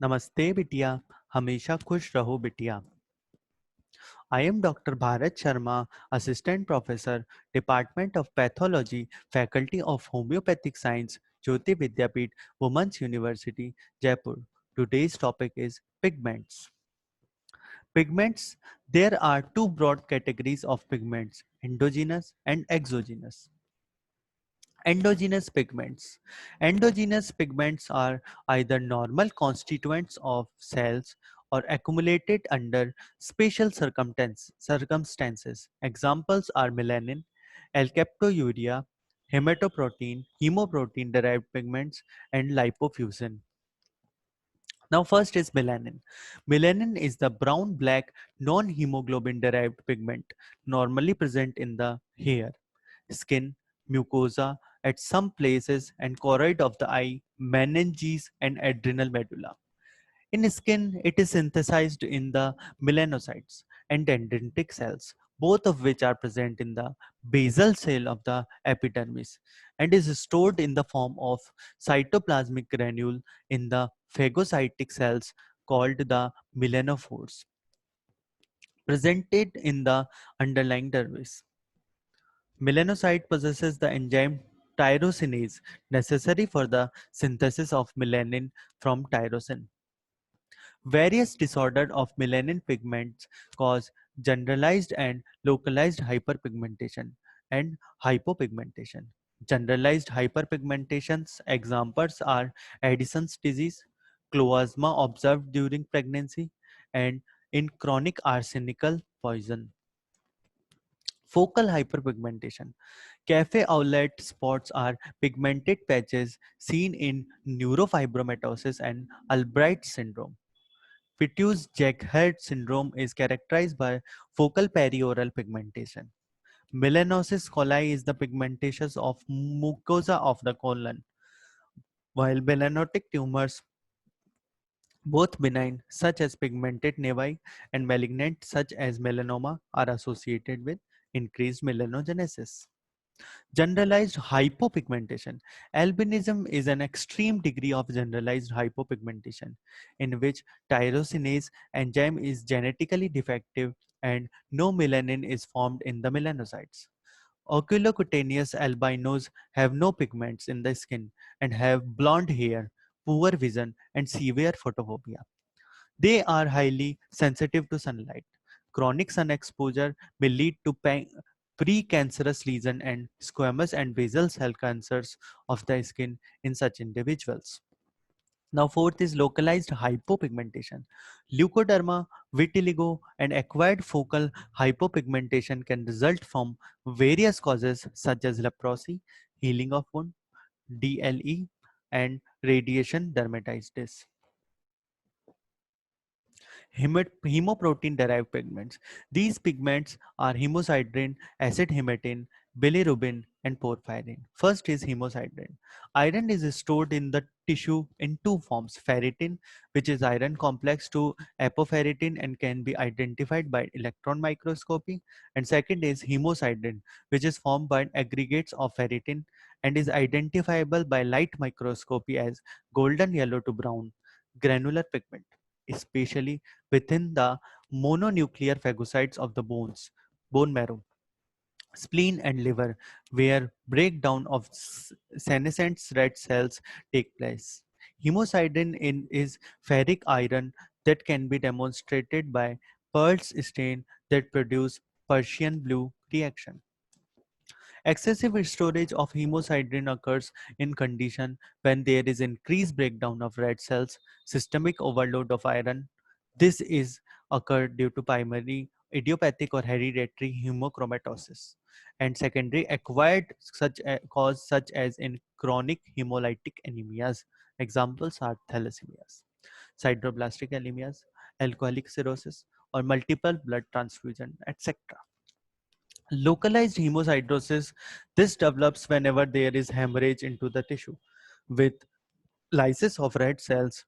नमस्ते बिटिया, हमेशा खुश रहो बिटिया। I am Dr. Bharat Sharma, Assistant Professor, Department of Pathology, Faculty of Homeopathic Science, Jyoti Vidyapeeth, Women's University, Jaipur. Today's topic is pigments. Pigments, there are two broad categories of pigments, endogenous and exogenous. Endogenous pigments. Endogenous pigments are either normal constituents of cells or accumulated under special circumstances. Examples are melanin, alkaptouria, hematoprotein, hemoprotein derived pigments, and lipofuscin. Now, first is melanin. Melanin is the brown black non hemoglobin derived pigment normally present in the hair, skin, mucosa at some places, and choroid of the eye, meninges, and adrenal medulla. In skin, it is synthesized in the melanocytes and dendritic cells, both of which are present in the basal cell of the epidermis, and is stored in the form of cytoplasmic granule in the phagocytic cells called the melanophores, presented in the underlying dermis. Melanocyte possesses the enzyme tyrosinase necessary for the synthesis of melanin from tyrosine. Various disorders of melanin pigments cause generalized and localized hyperpigmentation and hypopigmentation. Generalized hyperpigmentation's examples are Addison's disease, chloasma observed during pregnancy, and in chronic arsenical poison. Focal hyperpigmentation. Cafe outlet spots are pigmented patches seen in neurofibromatosis and Albright syndrome. Pituitz-Jaggard syndrome is characterized by focal perioral pigmentation. Melanosis coli is the pigmentation of mucosa of the colon, while melanotic tumors, both benign such as pigmented nevi and malignant such as melanoma, are associated with increased melanogenesis. Generalized hypopigmentation. Albinism is an extreme degree of generalized hypopigmentation in which tyrosinase enzyme is genetically defective and no melanin is formed in the melanocytes. Oculocutaneous albinos have no pigments in the skin and have blonde hair, poor vision, and severe photophobia. They are highly sensitive to sunlight. Chronic sun exposure may lead to precancerous lesion and squamous and basal cell cancers of the skin in such individuals. Now, fourth is localized hypopigmentation. Leukoderma, vitiligo, and acquired focal hypopigmentation can result from various causes such as leprosy, healing of wound, DLE, and radiation dermatitis. Hemoprotein derived pigments. These pigments are hemosiderin, acid hematine, bilirubin, and porphyrin. First is hemosiderin. Iron is stored in the tissue in two forms: ferritin, which is iron complex to apoferritin and can be identified by electron microscopy, and second is hemosiderin, which is formed by aggregates of ferritin and is identifiable by light microscopy as golden yellow to brown granular pigment, especially within the mononuclear phagocytes of the bone marrow, spleen, and liver, where breakdown of senescent red cells take place. Is ferric iron that can be demonstrated by Pearl's stain that produce Persian blue reaction. Excessive storage of hemosiderin occurs in condition when there is increased breakdown of red cells, systemic overload of iron. This is occurred due to primary idiopathic or hereditary hemochromatosis and secondary acquired cause such as in chronic hemolytic anemias. Examples are thalassemias, sideroblastic anemias, alcoholic cirrhosis, or multiple blood transfusion, etc. Localized hemocytosis, this develops whenever there is hemorrhage into the tissue. With lysis of red cells,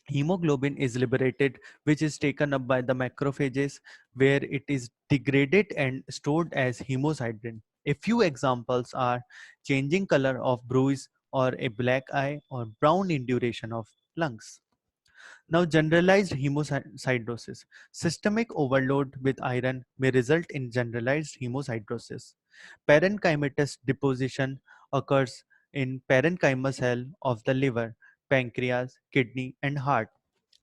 hemoglobin is liberated, which is taken up by the macrophages, where it is degraded and stored as hemosiderin. A few examples are changing color of bruise or a black eye or brown induration of lungs. Now, generalized hemosiderosis. Systemic overload with iron may result in generalized hemosiderosis. Parenchymatous deposition occurs in parenchyma cell of the liver, pancreas, kidney, and heart.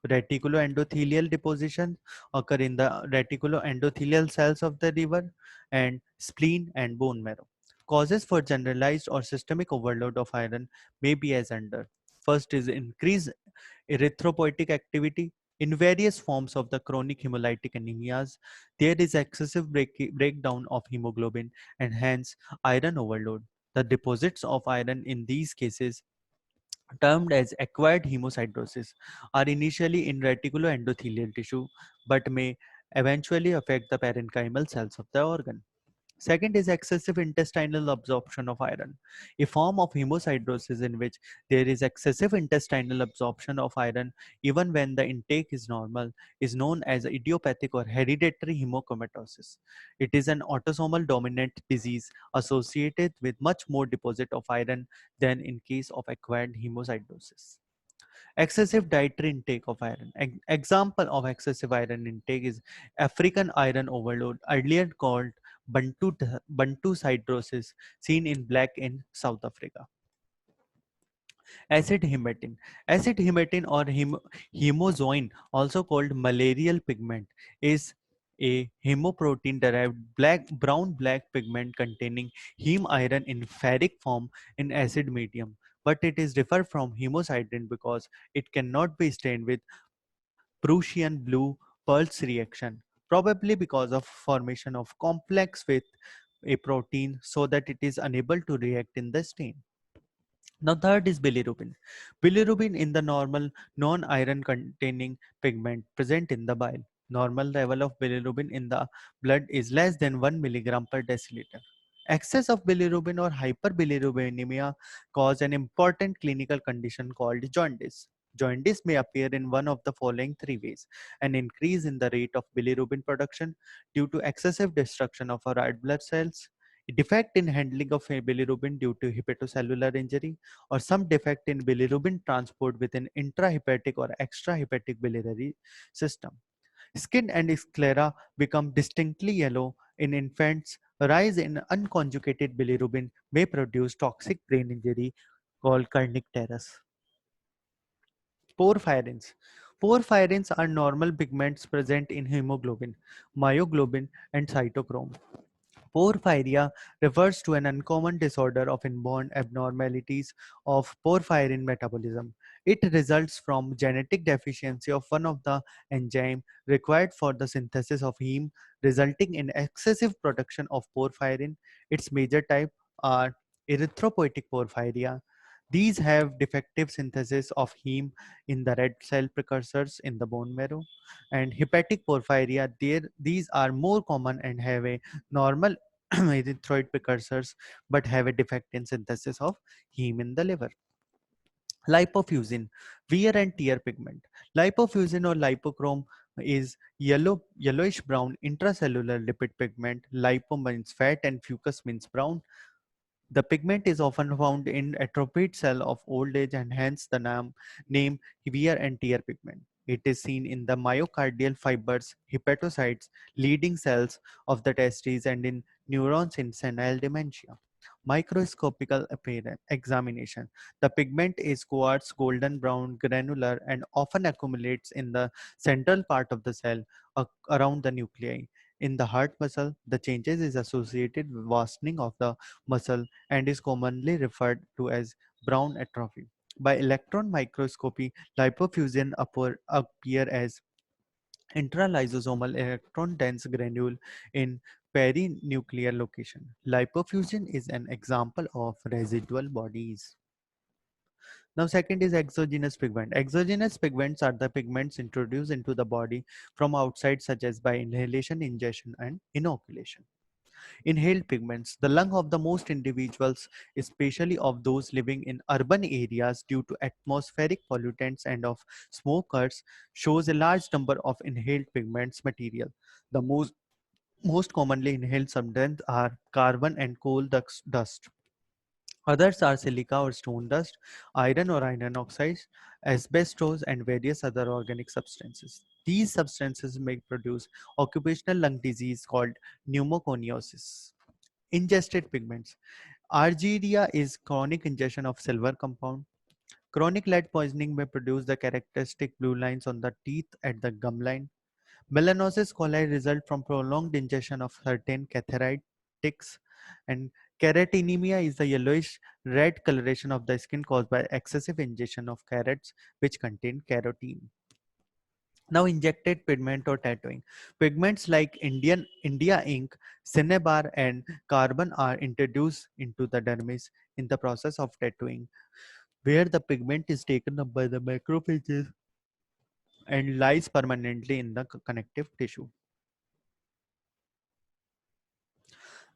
Reticuloendothelial deposition occur in the reticuloendothelial cells of the liver and spleen and bone marrow. Causes for generalized or systemic overload of iron may be as under. First is increased erythropoietic activity. In various forms of the chronic hemolytic anemias, there is excessive breakdown of hemoglobin and hence iron overload. The deposits of iron in these cases, termed as acquired hemosiderosis, are initially in reticuloendothelial tissue but may eventually affect the parenchymal cells of the organ. Second is excessive intestinal absorption of iron, a form of hemosiderosis in which there is excessive intestinal absorption of iron even when the intake is normal, is known as idiopathic or hereditary hemochromatosis. It is an autosomal dominant disease associated with much more deposit of iron than in case of acquired hemosiderosis. Excessive dietary intake of iron. Example of excessive iron intake is African iron overload, earlier called Bantu sidrosis, seen in black in South Africa. Acid hematine. Acid hematine or hemozoin, also called malarial pigment, is a hemoprotein derived brown black pigment containing heme iron in ferric form in acid medium, but it is different from hemosiderin because it cannot be stained with Prussian blue pulse reaction, probably because of formation of complex with a protein so that it is unable to react in the stain. Now third is bilirubin. Bilirubin in the normal non-iron containing pigment present in the bile. Normal level of bilirubin in the blood is less than 1 milligram per deciliter. Excess of bilirubin or hyperbilirubinemia cause an important clinical condition called jaundice. Jaundice may appear in one of the following three ways: an increase in the rate of bilirubin production due to excessive destruction of our red blood cells, a defect in handling of bilirubin due to hepatocellular injury, or some defect in bilirubin transport within intrahepatic or extrahepatic biliary system. Skin and sclera become distinctly yellow in infants. Rise in unconjugated bilirubin may produce toxic brain injury called kernicterus. Porphyrins. Porphyrins are normal pigments present in hemoglobin, myoglobin, and cytochrome. Porphyria refers to an uncommon disorder of inborn abnormalities of porphyrin metabolism. It results from genetic deficiency of one of the enzyme required for the synthesis of heme, resulting in excessive production of porphyrin. Its major type are erythropoietic porphyria. These have defective synthesis of heme in the red cell precursors in the bone marrow, and hepatic porphyria. These are more common and have a normal erythroid precursors but have a defect in synthesis of heme in the liver. Lipofuscin, wear and tear pigment. Lipofuscin or lipochrome is yellowish brown intracellular lipid pigment. Lipo means fat and fucus means brown. The pigment is often found in atrophied cell of old age and hence the name wear and tear pigment. It is seen in the myocardial fibers, hepatocytes, leading cells of the testes, and in neurons in senile dementia. Microscopical examination. The pigment is quartz golden brown granular and often accumulates in the central part of the cell around the nuclei. In the heart muscle, the changes is associated with worsening of the muscle and is commonly referred to as brown atrophy. By electron microscopy, lipofuscin appear as intralysosomal electron-dense granule in perinuclear location. Lipofuscin is an example of residual bodies. Now, second is exogenous pigment. Exogenous pigments are the pigments introduced into the body from outside, such as by inhalation, ingestion, and inoculation. Inhaled pigments. The lung of the most individuals, especially of those living in urban areas due to atmospheric pollutants and of smokers, shows a large number of inhaled pigments material. The most commonly inhaled substances are carbon and coal dust. Others are silica or stone dust, iron or iron oxides, asbestos, and various other organic substances. These substances may produce occupational lung disease called pneumoconiosis. Ingested pigments. Argyria is chronic ingestion of silver compound. Chronic lead poisoning may produce the characteristic blue lines on the teeth at the gum line. Melanosis coli result from prolonged ingestion of certain ticks, and caratinemia is the yellowish red coloration of the skin caused by excessive ingestion of carrots which contain carotene. Now, injected pigment or tattooing. Pigments like India ink, Cinnabar, and carbon are introduced into the dermis in the process of tattooing, where the pigment is taken up by the macrophages and lies permanently in the connective tissue.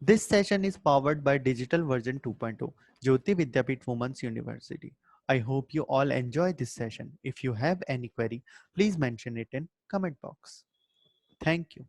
This session is powered by Digital Version 2.0, Jyoti Vidyapeeth Women's University. I hope you all enjoy this session. If you have any query, please mention it in comment box. Thank you.